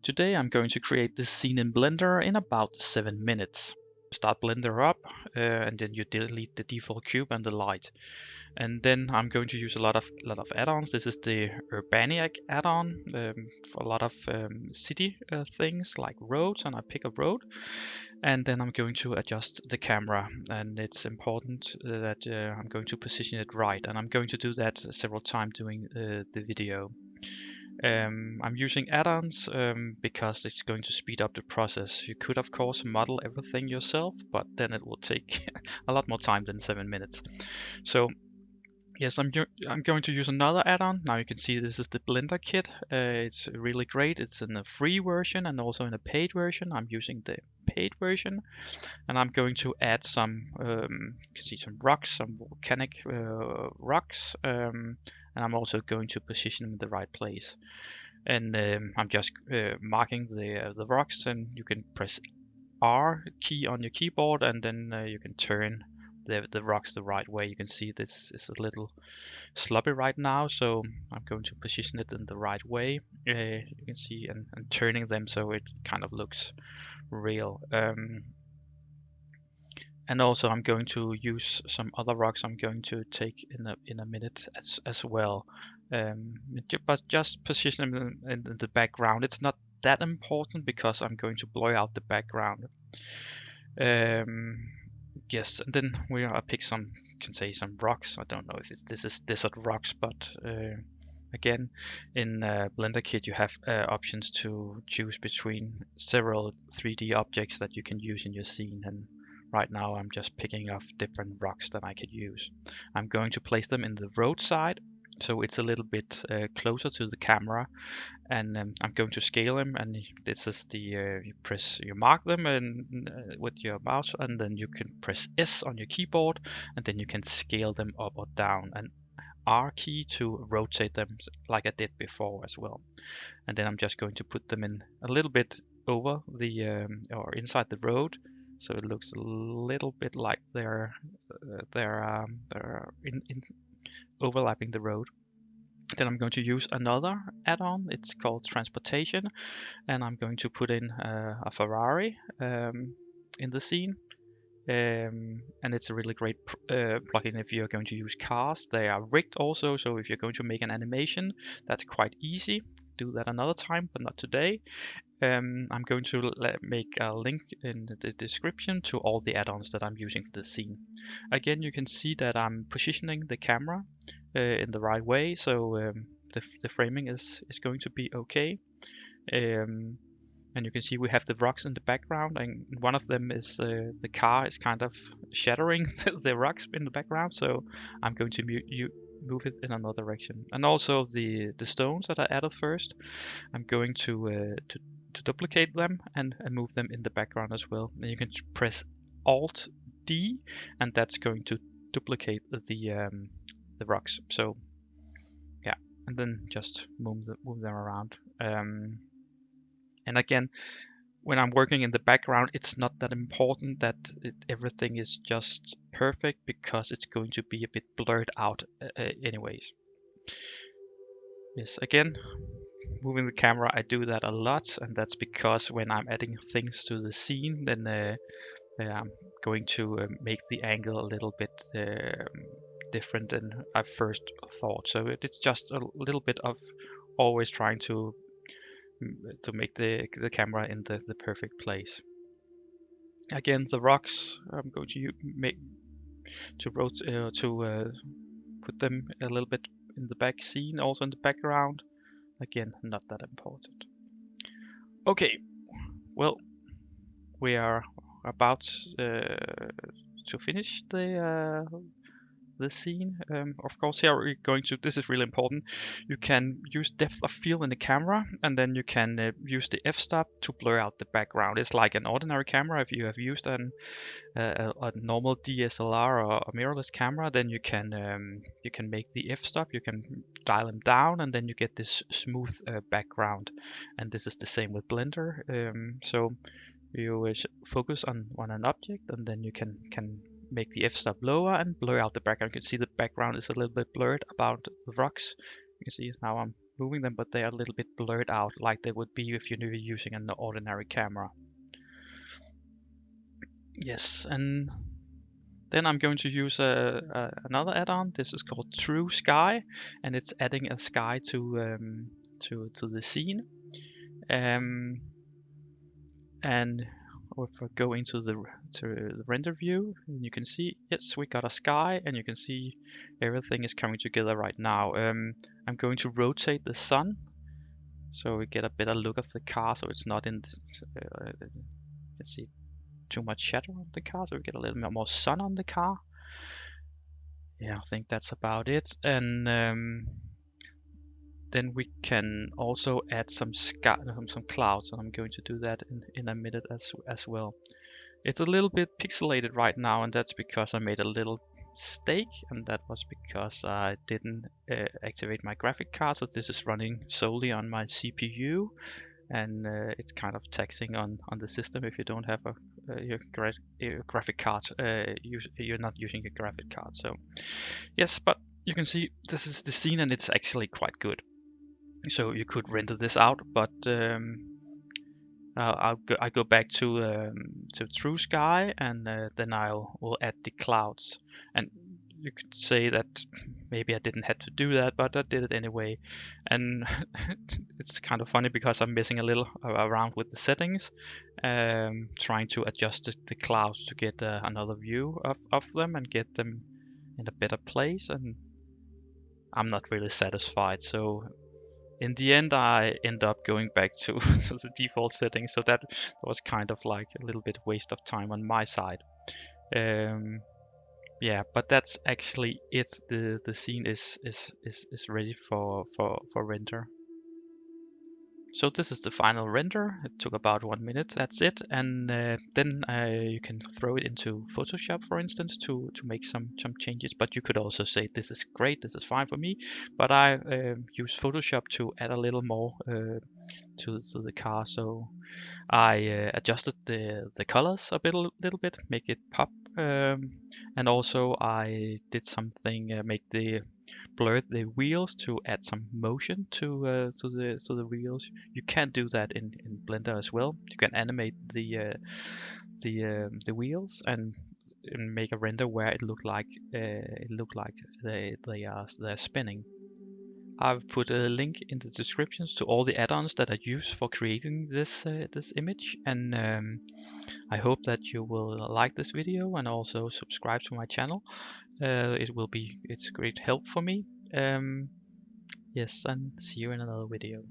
Today I'm going to create this scene in Blender in about 7 minutes. Start Blender up and then you delete the default cube and the light. And then I'm going to use a lot of add-ons. This is the Urbaniac add-on for a lot of city things like roads, and I pick a road. And then I'm going to adjust the camera, and it's important that I'm going to position it right, and I'm going to do that several times during the video. I'm using add-ons because it's going to speed up the process. You could of course model everything yourself, but then it will take a lot more time than 7 minutes. So yes, I'm going to use another add-on. Now you can see this is the Blenderkit. It's really great. It's in a free version and also in a paid version. I'm using the paid version, and I'm going to add some, you can see some rocks, some volcanic rocks, and I'm also going to position them in the right place. And I'm just marking the rocks, and you can press R key on your keyboard, and then you can turn the rocks the right way. You can see this is a little sloppy right now, so I'm going to position it in the right way. You can see and turning them so it kind of looks real. And also I'm going to use some other rocks I'm going to take in a minute as well. But just position them in the background. It's not that important because I'm going to blur out the background. Yes, and then I pick some, can say some rocks. I don't know if this is desert rocks, but again, in Blenderkit you have options to choose between several 3D objects that you can use in your scene, and right now I'm just picking off different rocks that I could use. I'm going to place them in the roadside, so it's a little bit closer to the camera, and I'm going to scale them, and this is the you mark them and with your mouse, and then you can press S on your keyboard, and then you can scale them up or down, and R key to rotate them like I did before as well. And then I'm just going to put them in a little bit over the or inside the road, so it looks a little bit like they're in overlapping the road. Then I'm going to use another add-on. It's called transportation, and I'm going to put in a Ferrari in the scene. And it's a really great plugin if you're going to use cars. They are rigged also, so if you're going to make an animation, that's quite easy. Do that another time, but not today. I'm going to make a link in the description to all the add-ons that I'm using for the scene. Again, you can see that I'm positioning the camera in the right way, so the framing is going to be okay. And you can see we have the rocks in the background, and one of them is the car is kind of shattering the rocks in the background, so I'm going to move it in another direction. And also the stones that I added first, I'm going to duplicate them and move them in the background as well. And you can press Alt D, and that's going to duplicate the rocks. So yeah, and then just move them around. And again, when I'm working in the background, it's not that important that everything is just perfect, because it's going to be a bit blurred out anyways. Yes, again, moving the camera, I do that a lot, and that's because when I'm adding things to the scene, then I'm going to make the angle a little bit different than I first thought. So it's just a little bit of always trying to make the camera in the perfect place. Again, the rocks I'm going to put them a little bit in the back scene, also in the background. Again, not that important. Okay, well, we are about to finish the scene. Of course, here we're going to, this is really important, you can use depth of field in the camera, and then you can use the f-stop to blur out the background. It's like an ordinary camera. If you have used a normal DSLR or a mirrorless camera, then you can make the f-stop, you can dial them down, and then you get this smooth background. And this is the same with Blender. So you focus on an object, and then you can make the f-stop lower and blur out the background. You can see the background is a little bit blurred about the rocks. You can see now I'm moving them, but they are a little bit blurred out, like they would be if you're using an ordinary camera. Yes, and then I'm going to use another add-on. This is called True Sky, and it's adding a sky to the scene. And if I go into the render view, and you can see, yes, we got a sky, and you can see everything is coming together right now. I'm going to rotate the sun, so we get a better look of the car, so it's not in this, let's see, too much shadow of the car, so we get a little bit more sun on the car. Yeah, I think that's about it. And then we can also add some clouds, and I'm going to do that in a minute as well. It's a little bit pixelated right now, and that's because I made a little mistake, and that was because I didn't activate my graphic card, so this is running solely on my CPU, and it's kind of taxing on the system if you don't have your graphic card. You're not using a graphic card. So yes, but you can see this is the scene, and it's actually quite good. So you could render this out, but I go back to True Sky, and then will add the clouds. And you could say that maybe I didn't have to do that, but I did it anyway. And it's kind of funny because I'm messing a little around with the settings, trying to adjust the clouds to get another view of them and get them in a better place. And I'm not really satisfied. So in the end, I end up going back to, to the default settings. So that was kind of like a little bit waste of time on my side. Yeah, but that's actually it. The scene is ready for render. So this is the final render. It took about 1 minute. That's it. And then you can throw it into Photoshop, for instance, to make some changes. But you could also say, this is great, this is fine for me. But I use Photoshop to add a little more to the car. So I adjusted the colors a little bit, make it pop. And also I did something, blurred the wheels to add some motion to the wheels. You can do that in Blender as well. You can animate the wheels and make a render where it look like they're spinning. I've put a link in the descriptions to all the add-ons that I use for creating this image, and I hope that you will like this video and also subscribe to my channel. It's great help for me. Yes, and see you in another video.